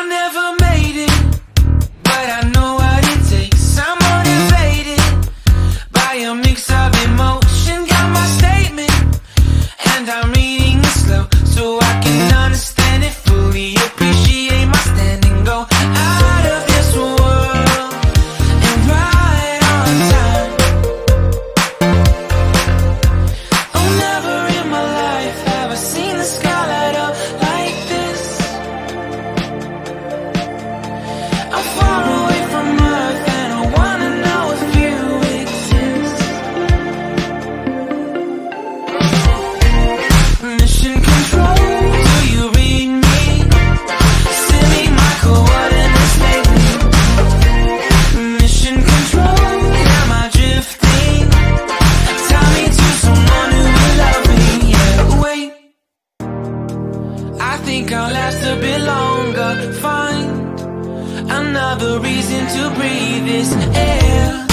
I never made it, but I know what it takes. I'm motivated by a mix of emotion. Got my statement, and I'm reading it slow so I can understand it fully. Appreciate my stand and go out of this world and right on time. Oh, never in my life have I seen the sky light up like this. I'm far away from Earth and I wanna know if you exist. Mission control, do you read me? Send me my coordinates lately. Mission control, am I drifting? Tie me to someone who will love me. Yeah, wait, I think I'll last a bit longer. Find another reason to breathe this air.